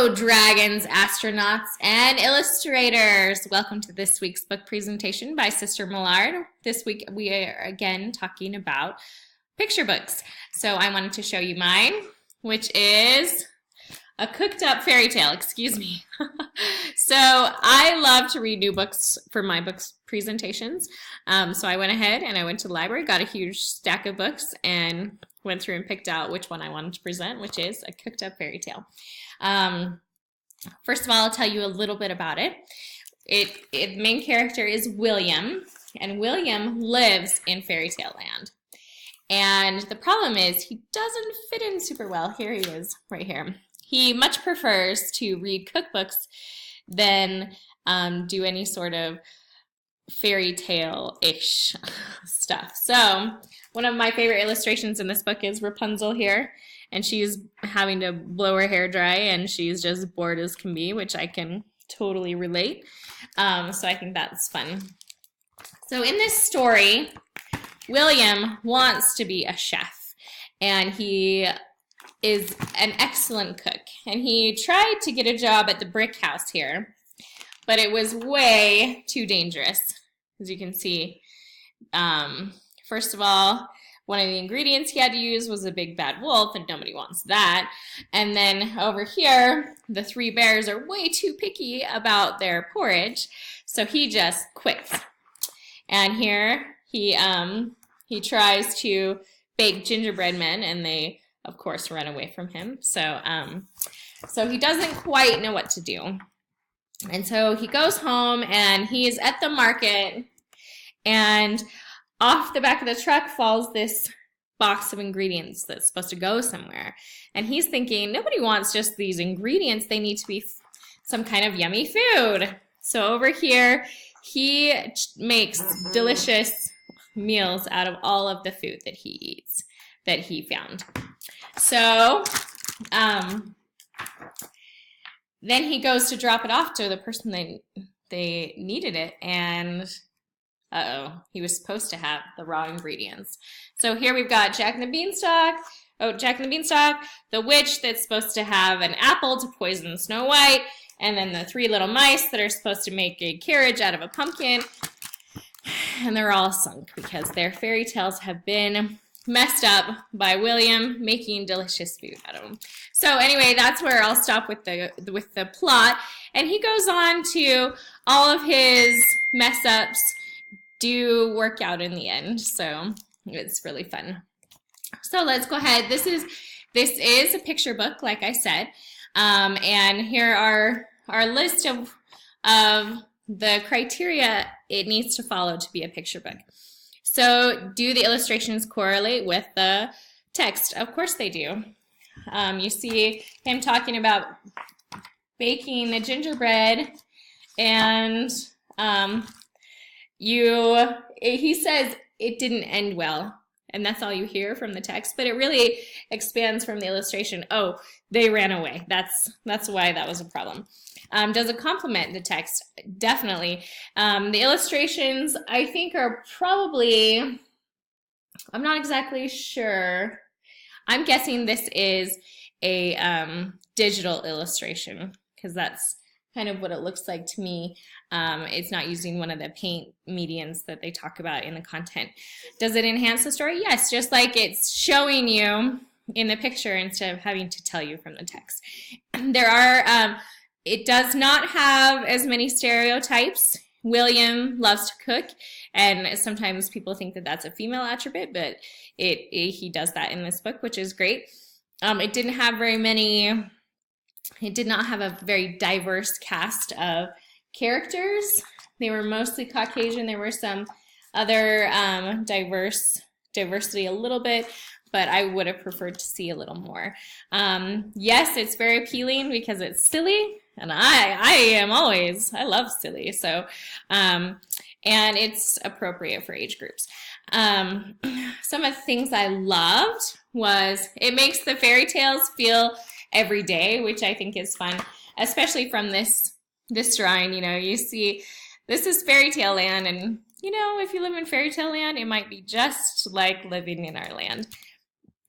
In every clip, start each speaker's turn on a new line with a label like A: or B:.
A: Hello, dragons, astronauts, and illustrators. Welcome to this week's book presentation by Sister Millard. This week we are again talking about picture books. So I wanted to show you mine, which is a cooked up fairy tale, excuse me. So I love to read new books for my books presentations. So I went ahead and I went to the library, got a huge stack of books, and went through and picked out which one I wanted to present, which is a cooked up fairy tale. First of all, I'll tell you a little bit about it. The main character is William, and William lives in fairy tale land. And the problem is he doesn't fit in super well. Here he is, right here. He much prefers to read cookbooks than do any sort of fairy tale-ish stuff. So one of my favorite illustrations in this book is Rapunzel here, and she's having to blow her hair dry, and she's just bored as can be, which I can totally relate. So I think that's fun. So in this story, William wants to be a chef, and he is an excellent cook, and he tried to get a job at the brick house here, but it was way too dangerous. As you can see, first of all, one of the ingredients he had to use was a big bad wolf, and nobody wants that. And then over here, the three bears are way too picky about their porridge, so he just quits. And here he tries to bake gingerbread men, and they, of course, run away from him. So he doesn't quite know what to do. And so he goes home, and he's at the market, and off the back of the truck falls this box of ingredients that's supposed to go somewhere. And he's thinking, nobody wants just these ingredients. They need to be some kind of yummy food. So over here, he makes delicious meals out of all of the food that he eats, that he found. So then he goes to drop it off to the person they needed it, and he was supposed to have the raw ingredients. So here we've got Jack and the Beanstalk, the witch that's supposed to have an apple to poison Snow White, and then the three little mice that are supposed to make a carriage out of a pumpkin. And they're all sunk because their fairy tales have been messed up by William making delicious food out of them. So anyway, that's where I'll stop with the plot. And he goes on to all of his mess ups do work out in the end. So it's really fun. So let's go ahead. This is a picture book, like I said. And here are our list of the criteria it needs to follow to be a picture book. So do the illustrations correlate with the text? Of course they do. You see him talking about baking the gingerbread, and he says it didn't end well, and that's all you hear from the text, but it really expands from the illustration. Oh, they ran away. That's why that was a problem. Does it complement the text? Definitely. The illustrations, I think, are probably, I'm not exactly sure. I'm guessing this is a digital illustration, because that's kind of what it looks like to me. It's not using one of the paint mediums that they talk about in the content. Does it enhance the story? Yes, just like it's showing you in the picture instead of having to tell you from the text. There are, it does not have as many stereotypes. William loves to cook, and sometimes people think that that's a female attribute, but he does that in this book, which is great. It did not have a very diverse cast of characters. They were mostly Caucasian. There were some other diversity a little bit, but I would have preferred to see a little more. Yes, it's very appealing because it's silly, and I love silly. So, and it's appropriate for age groups. Some of the things I loved was it makes the fairy tales feel everyday, which I think is fun, especially from this drawing. You know, you see this is fairy tale land, and you know, if you live in fairy tale land, it might be just like living in our land.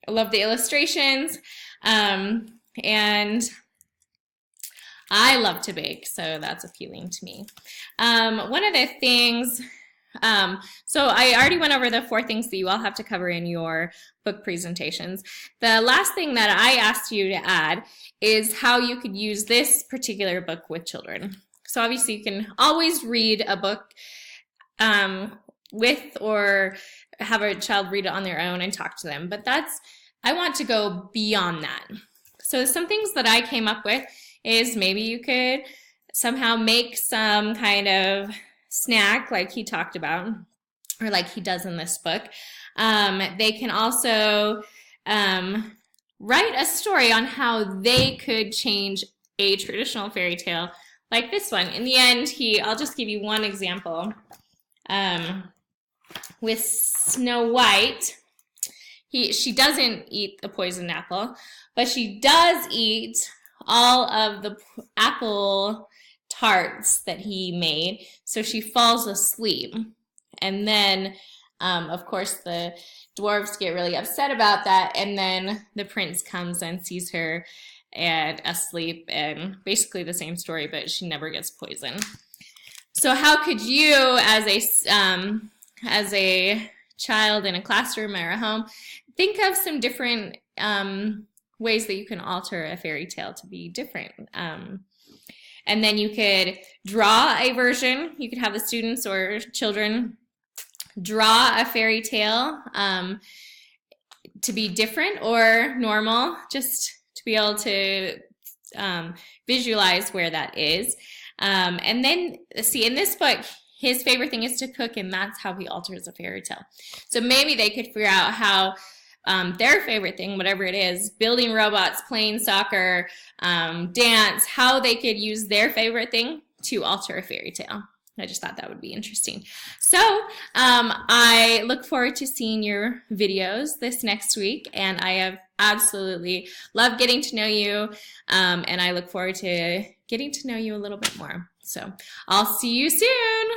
A: I love the illustrations, and I love to bake, so that's appealing to me. One of the things, so I already went over the 4 things that you all have to cover in your book presentations. The last thing that I asked you to add is how you could use this particular book with children. So obviously you can always read a book with or have a child read it on their own and talk to them, but I want to go beyond that. So some things that I came up with is maybe you could somehow make some kind of snack like he talked about, or like he does in this book. They can also write a story on how they could change a traditional fairy tale like this one. In the end, I'll just give you one example. With Snow White, she doesn't eat the poisoned apple, but she does eat all of the apple tarts that he made, so she falls asleep. And then, of course, the dwarves get really upset about that, and then the prince comes and sees her and asleep, and basically the same story, but she never gets poisoned. So how could you, as a child in a classroom or a home, think of some different ways that you can alter a fairy tale to be different? And then you could draw a version. You could have the students or children draw a fairy tale to be different or normal, just to be able to visualize where that is. And then, see, in this book, his favorite thing is to cook, and that's how he alters a fairy tale. So maybe they could figure out how their favorite thing, whatever it is, building robots, playing soccer, dance, how they could use their favorite thing to alter a fairy tale. I just thought that would be interesting. So I look forward to seeing your videos this next week, and I have absolutely loved getting to know you, and I look forward to getting to know you a little bit more. So I'll see you soon.